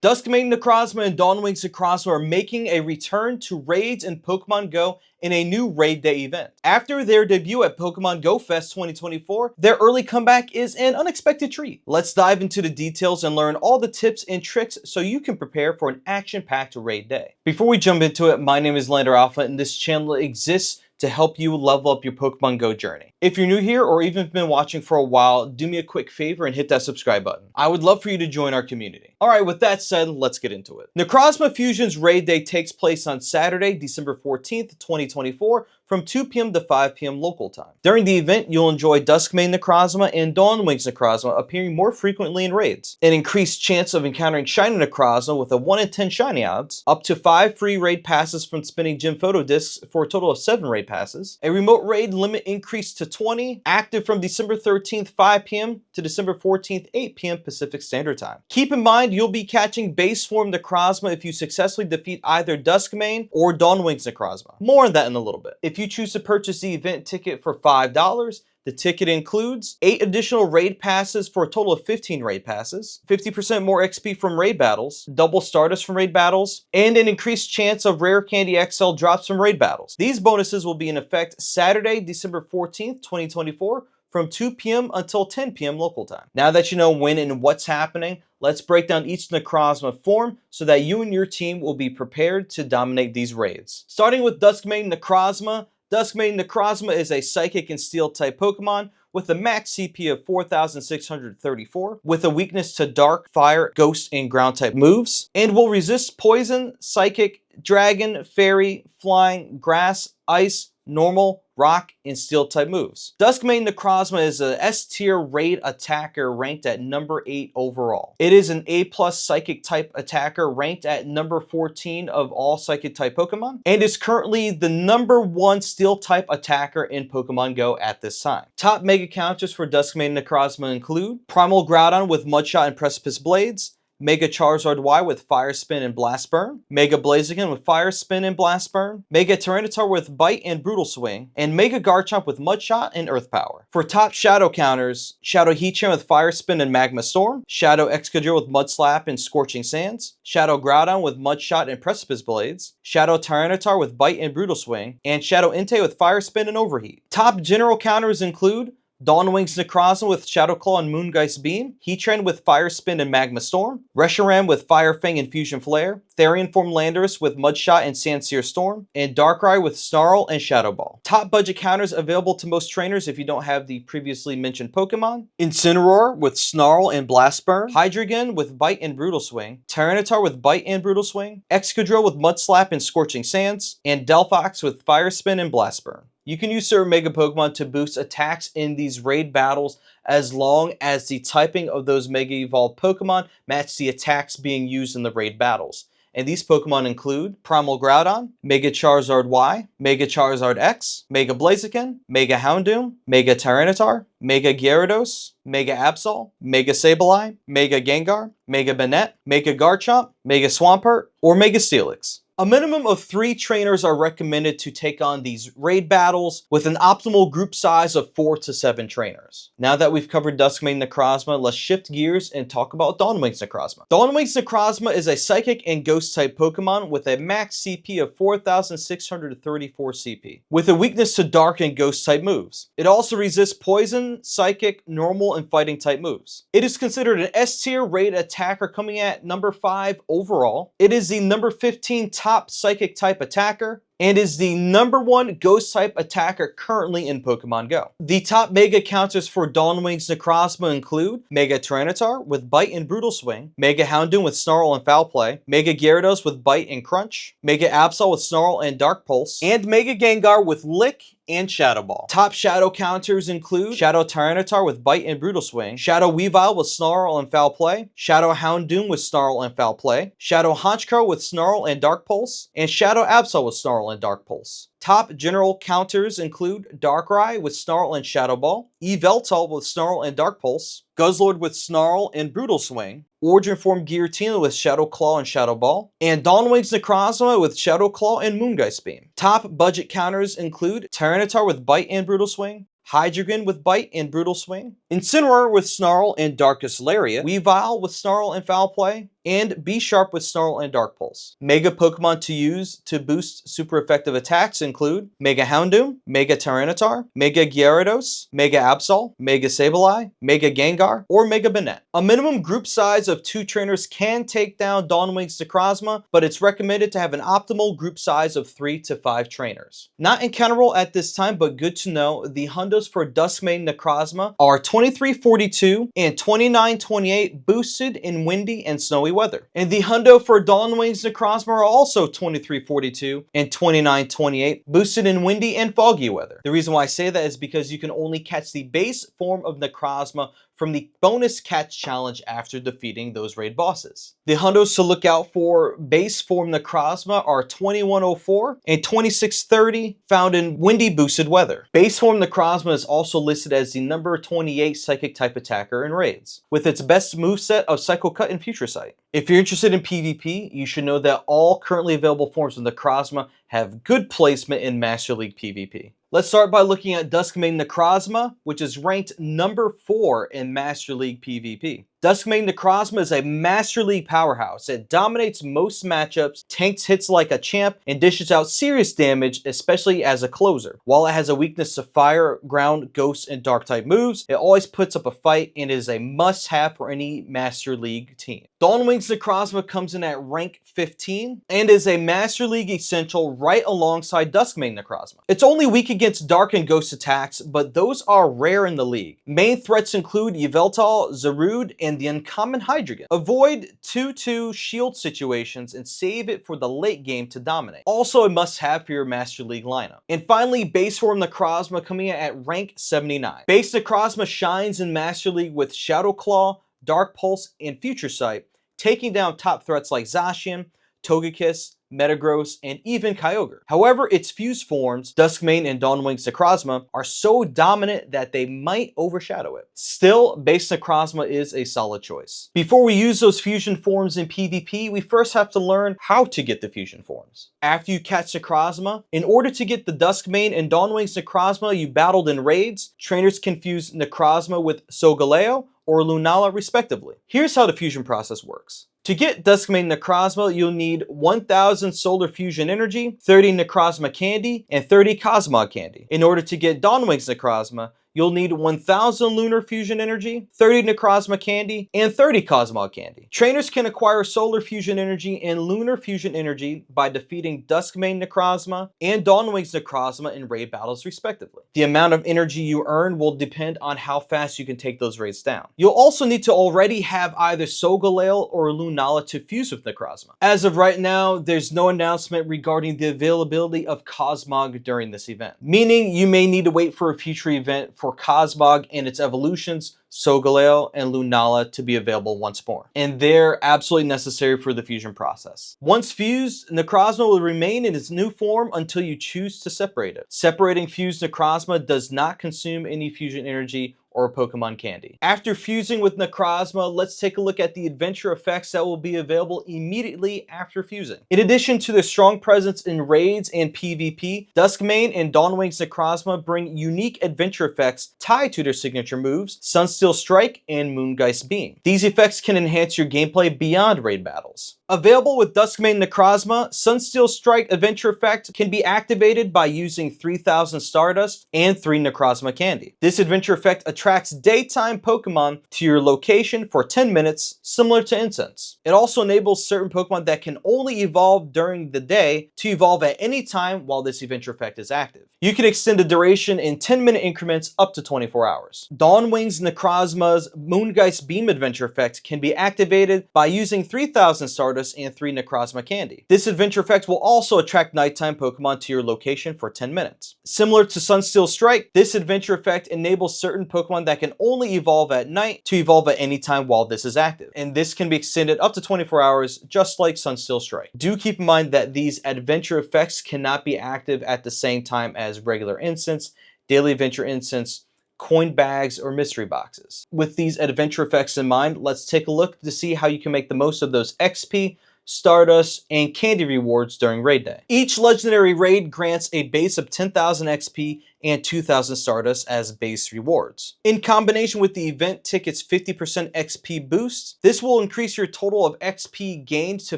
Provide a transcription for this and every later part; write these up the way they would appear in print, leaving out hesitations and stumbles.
Duskmane Necrozma and Dawnwing Necrozma are making a return to raids in Pokemon Go in a new Raid Day event. After their debut at Pokemon GO Fest 2024, their early comeback is an unexpected treat. Let's dive into the details and learn all the tips and tricks so you can prepare for an action-packed Raid Day. Before we jump into it, my name is Lander Alpha and this channel exists to help you level up your Pokemon Go journey. If you're new here or even been watching for a while, do me a quick favor and hit that subscribe button. I would love for you to join our community. Alright, with that said, let's get into it. Necrozma Fusion's Raid Day takes place on Saturday, December 14th, 2024 from 2 p.m. to 5 p.m. local time. During the event, you'll enjoy Duskmane Necrozma and Dawnwing Necrozma appearing more frequently in raids, an increased chance of encountering Shiny Necrozma with a 1 in 10 Shiny odds, up to 5 free raid passes from spinning gym photo discs for a total of 7 raid passes, a remote raid limit increased to 20, active from December 13th 5 p.m. to December 14th 8 p.m. Pacific Standard Time. Keep in mind you'll be catching base form Necrozma if you successfully defeat either Duskmane or Dawnwing Necrozma. More on that in a little bit. If you choose to purchase the event ticket for $5, the ticket includes 8 additional raid passes for a total of 15 raid passes, 50% more XP from raid battles, double Stardust from raid battles, and an increased chance of Rare Candy XL drops from raid battles. These bonuses will be in effect Saturday, December 14th, 2024 from 2 p.m. until 10 p.m. local time. Now that you know when and what's happening, let's break down each Necrozma form so that you and your team will be prepared to dominate these raids. Starting with Duskmane Necrozma. Duskmane Necrozma is a Psychic and Steel-type Pokemon with a max CP of 4,634, with a weakness to Dark, Fire, Ghost, and Ground-type moves, and will resist Poison, Psychic, Dragon, Fairy, Flying, Grass, Ice, Normal, Rock, and Steel-type moves. Duskmane Necrozma is a S-tier raid attacker ranked at number 8 overall. It is an A+ Psychic-type attacker ranked at number 14 of all Psychic-type Pokemon, and is currently the number 1 Steel-type attacker in Pokemon Go at this time. Top Mega Counters for Duskmane Necrozma include Primal Groudon with Mudshot and Precipice Blades, Mega Charizard Y with Fire Spin and Blast Burn, Mega Blaziken with Fire Spin and Blast Burn, Mega Tyranitar with Bite and Brutal Swing, and Mega Garchomp with Mudshot and Earth Power. For top Shadow counters, Shadow Heatran with Fire Spin and Magma Storm, Shadow Excadrill with Mud Slap and Scorching Sands, Shadow Groudon with Mudshot and Precipice Blades, Shadow Tyranitar with Bite and Brutal Swing, and Shadow Entei with Fire Spin and Overheat. Top general counters include Dawnwing Necrozma with Shadow Claw and Moongeist Beam, Heatran with Fire Spin and Magma Storm, Reshiram with Fire Fang and Fusion Flare, Therian Form Landorus with Mudshot and Sandsear Storm, and Darkrai with Snarl and Shadow Ball. Top budget counters available to most trainers if you don't have the previously mentioned Pokemon: Incineroar with Snarl and Blast Burn, Hydreigon with Bite and Brutal Swing, Tyranitar with Bite and Brutal Swing, Excadrill with Mud Slap and Scorching Sands, and Delphox with Fire Spin and Blast Burn. You can use certain Mega Pokemon to boost attacks in these raid battles as long as the typing of those Mega Evolved Pokemon match the attacks being used in the raid battles. And these Pokemon include Primal Groudon, Mega Charizard Y, Mega Charizard X, Mega Blaziken, Mega Houndoom, Mega Tyranitar, Mega Gyarados, Mega Absol, Mega Sableye, Mega Gengar, Mega Banette, Mega Garchomp, Mega Swampert, or Mega Steelix. A minimum of 3 trainers are recommended to take on these raid battles, with an optimal group size of 4 to 7 trainers. Now that we've covered Duskmane Necrozma, let's shift gears and talk about Dawnwing Necrozma. Dawnwing Necrozma is a Psychic and Ghost-type Pokemon with a max CP of 4,634 CP, with a weakness to Dark and Ghost-type moves. It also resists Poison, Psychic, Normal, and Fighting-type moves. It is considered an S-tier raid attacker coming at number 5 overall. It is the number 15 top Psychic type attacker, and is the number 1 Ghost type attacker currently in Pokemon Go. The top Mega counters for Dawnwing Necrozma include Mega Tyranitar with Bite and Brutal Swing, Mega Houndoom with Snarl and Foul Play, Mega Gyarados with Bite and Crunch, Mega Absol with Snarl and Dark Pulse, and Mega Gengar with Lick and Shadow Ball. Top Shadow counters include Shadow Tyranitar with Bite and Brutal Swing, Shadow Weavile with Snarl and Foul Play, Shadow Houndoom with Snarl and Foul Play, Shadow Honchkrow with Snarl and Dark Pulse, and Shadow Absol with Snarl and Dark Pulse. Top general counters include Darkrai with Snarl and Shadow Ball, Yveltal with Snarl and Dark Pulse, Guzzlord with Snarl and Brutal Swing, Origin Form Giratina with Shadow Claw and Shadow Ball, and Dawnwing Necrozma with Shadow Claw and Moongeist Beam. Top budget counters include Tyranitar with Bite and Brutal Swing, Hydreigon with Bite and Brutal Swing, Incineroar with Snarl and Darkest Lariat, Weavile with Snarl and Foul Play, and Be Sharp with Snarl and Dark Pulse. Mega Pokemon to use to boost super effective attacks include Mega Houndoom, Mega Tyranitar, Mega Gyarados, Mega Absol, Mega Sableye, Mega Gengar, or Mega Banette. A minimum group size of 2 trainers can take down Dawnwing's Necrozma, but it's recommended to have an optimal group size of 3 to 5 trainers. Not encounterable at this time, but good to know, the Hundos for Duskmane Necrozma are 2342 and 2928 boosted in windy and snowy weather. And the Hundo for Dawnwing's Necrozma are also 2342 and 2928 boosted in windy and foggy weather. The reason why I say that is because you can only catch the base form of Necrozma from the bonus catch challenge after defeating those raid bosses. The Hundos to look out for base form Necrozma are 2104 and 2630 found in windy boosted weather. Base form Necrozma is also listed as the number 28 psychic type attacker in raids, with its best moveset of Psycho Cut and Future Sight. If you're interested in PvP, you should know that all currently available forms of Necrozma have good placement in Master League PvP. Let's start by looking at Duskmane Necrozma, which is ranked number 4 in Master League PvP. Duskmane Necrozma is a Master League powerhouse. It dominates most matchups, tanks hits like a champ, and dishes out serious damage, especially as a closer. While it has a weakness to fire, ground, ghost, and dark type moves, it always puts up a fight and is a must-have for any Master League team. Dawnwing's Necrozma comes in at rank 15 and is a Master League essential right alongside Duskmane Necrozma. It's only weak against dark and ghost attacks, but those are rare in the league. Main threats include Yveltal, Zarude, and the uncommon Hydreigon. Avoid 2-2 shield situations and save it for the late game to dominate. Also a must-have for your Master League lineup. And finally, base form Necrozma coming in at rank 79. Base Necrozma shines in Master League with Shadow Claw, Dark Pulse, and Future Sight, taking down top threats like Zacian, Togekiss, Metagross, and even Kyogre. However, its fused forms, Duskmane and Dawnwing's Necrozma, are so dominant that they might overshadow it. Still, base Necrozma is a solid choice. Before we use those fusion forms in PvP, we first have to learn how to get the fusion forms. After you catch Necrozma, in order to get the Duskmane and Dawnwing's Necrozma you battled in raids, trainers can fuse Necrozma with Solgaleo or Lunala respectively. Here's how the fusion process works. To get Duskmane Necrozma, you'll need 1000 Solar Fusion Energy, 30 Necrozma Candy, and 30 Cosmog Candy. In order to get Dawnwing's Necrozma, you'll need 1000 Lunar Fusion Energy, 30 Necrozma Candy, and 30 Cosmog Candy. Trainers can acquire Solar Fusion Energy and Lunar Fusion Energy by defeating Duskmane Necrozma and Dawnwing's Necrozma in raid battles respectively. The amount of energy you earn will depend on how fast you can take those raids down. You'll also need to already have either Solgaleo or Lunala to fuse with Necrozma. As of right now, there's no announcement regarding the availability of Cosmog during this event, meaning you may need to wait for a future event for Cosmog and its evolutions, Solgaleo and Lunala, to be available once more. And they're absolutely necessary for the fusion process. Once fused, Necrozma will remain in its new form until you choose to separate it. Separating fused Necrozma does not consume any fusion energy or Pokemon Candy. After fusing with Necrozma, let's take a look at the adventure effects that will be available immediately after fusing. In addition to their strong presence in raids and PvP, Duskmane and Dawnwing's Necrozma bring unique adventure effects tied to their signature moves, Sunsteel Strike and Moongeist Beam. These effects can enhance your gameplay beyond raid battles. Available with Duskmane Necrozma, Sunsteel Strike adventure effect can be activated by using 3000 Stardust and 3 Necrozma Candy. This adventure effect attracts daytime Pokemon to your location for 10 minutes, similar to Incense. It also enables certain Pokemon that can only evolve during the day to evolve at any time while this adventure effect is active. You can extend the duration in 10-minute increments up to 24 hours. Dawnwing's Necrozma's Moongeist Beam adventure effect can be activated by using 3000 Stardust and 3 Necrozma Candy. This adventure effect will also attract nighttime Pokemon to your location for 10 minutes. Similar to Sunsteel Strike, this adventure effect enables certain Pokemon that can only evolve at night to evolve at any time while this is active. And this can be extended up to 24 hours, just like Sunsteel Strike. Do keep in mind that these adventure effects cannot be active at the same time as regular Incense, Daily Adventure Incense, coin bags, or mystery boxes. With these adventure effects in mind, let's take a look to see how you can make the most of those XP, Stardust, and candy rewards during raid day. Each legendary raid grants a base of 10,000 XP and 2,000 Stardust as base rewards. In combination with the event ticket's 50% XP boost, this will increase your total of XP gained to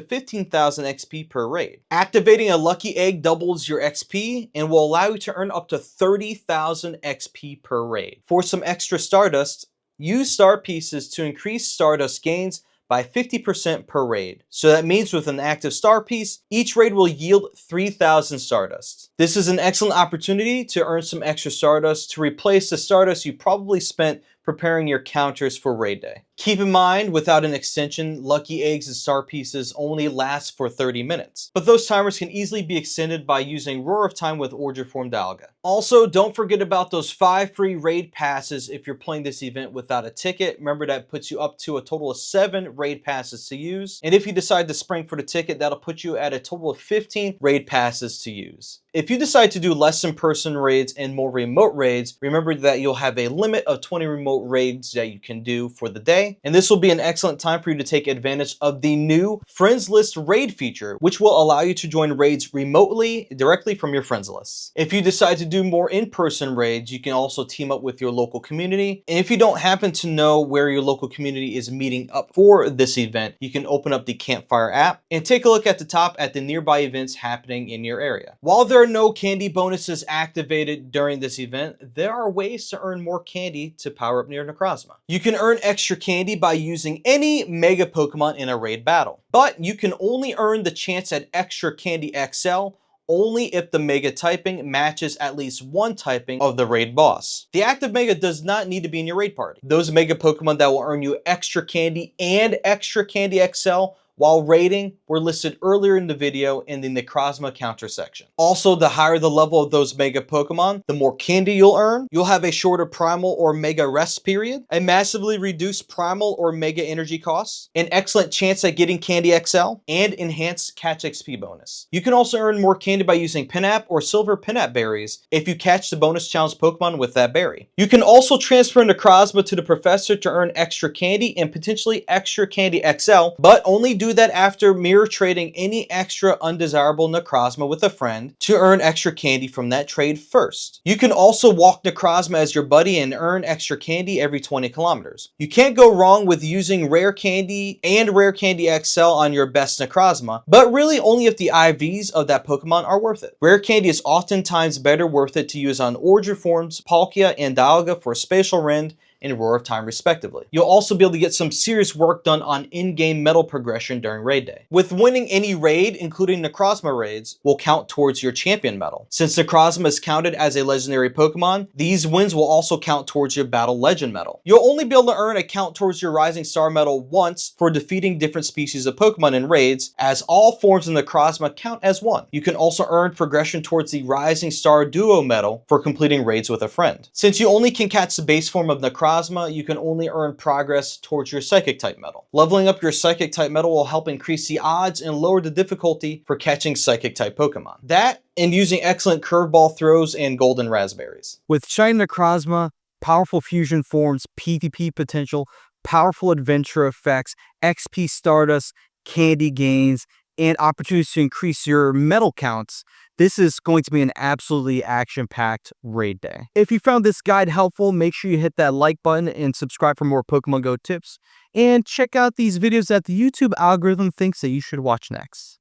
15,000 XP per raid. Activating a lucky egg doubles your XP and will allow you to earn up to 30,000 XP per raid. For some extra Stardust, use star pieces to increase Stardust gains by 50% per raid. So that means with an active star piece, each raid will yield 3,000 Stardust. This is an excellent opportunity to earn some extra Stardust to replace the Stardust you probably spent preparing your counters for raid day. Keep in mind, without an extension, lucky eggs and star pieces only last for 30 minutes. But those timers can easily be extended by using Roar of Time with Order Form Dialga. Also, don't forget about those 5 free raid passes if you're playing this event without a ticket. Remember, that puts you up to a total of 7 raid passes to use. And if you decide to spring for the ticket, that'll put you at a total of 15 raid passes to use. If you decide to do less in-person raids and more remote raids, remember that you'll have a limit of 20 remote raids that you can do for the day. And this will be an excellent time for you to take advantage of the new Friends List raid feature, which will allow you to join raids remotely directly from your friends list. If you decide to do more in-person raids, you can also team up with your local community. And if you don't happen to know where your local community is meeting up for this event, you can open up the Campfire app and take a look at the top at the nearby events happening in your area. While there are no candy bonuses activated during this event, there are ways to earn more candy to power up near Necrozma. You can earn extra candy by using any Mega Pokemon in a raid battle, but you can only earn the chance at extra candy XL only if the Mega typing matches at least one typing of the raid boss. The active Mega does not need to be in your raid party. Those Mega Pokemon that will earn you extra candy and extra candy XL while raiding were listed earlier in the video in the Necrozma counter section. Also, the higher the level of those Mega Pokemon, the more candy you'll earn. You'll have a shorter Primal or Mega rest period, a massively reduced Primal or Mega energy costs, an excellent chance at getting Candy XL, and enhanced Catch XP bonus. You can also earn more candy by using Pinap or Silver Pinap berries if you catch the bonus challenge Pokemon with that berry. You can also transfer Necrozma to the Professor to earn extra candy and potentially extra Candy XL, but only do that after mirror trading any extra undesirable Necrozma with a friend to earn extra candy from that trade first. You can also walk Necrozma as your buddy and earn extra candy every 20 kilometers. You can't go wrong with using Rare Candy and Rare Candy XL on your best Necrozma, but really only if the IVs of that Pokemon are worth it. Rare Candy is oftentimes better worth it to use on Order Forms, Palkia, and Dialga for Spatial Rend and Roar of Time respectively. You'll also be able to get some serious work done on in-game medal progression during raid day. With winning any raid, including Necrozma raids, will count towards your champion medal. Since Necrozma is counted as a legendary Pokemon, these wins will also count towards your battle legend medal. You'll only be able to earn a count towards your Rising Star medal once for defeating different species of Pokemon in raids, as all forms of Necrozma count as one. You can also earn progression towards the Rising Star Duo medal for completing raids with a friend. Since you only can catch the base form of Necrozma, you can only earn progress towards your Psychic type medal. Leveling up your Psychic type medal will help increase the odds and lower the difficulty for catching Psychic type Pokemon. That and using excellent curveball throws and golden raspberries. With Shiny Necrozma, powerful fusion forms, PvP potential, powerful adventure effects, XP Stardust, candy gains, and opportunities to increase your medal counts, this is going to be an absolutely action-packed raid day. If you found this guide helpful, make sure you hit that like button and subscribe for more Pokemon Go tips. And check out these videos that the YouTube algorithm thinks that you should watch next.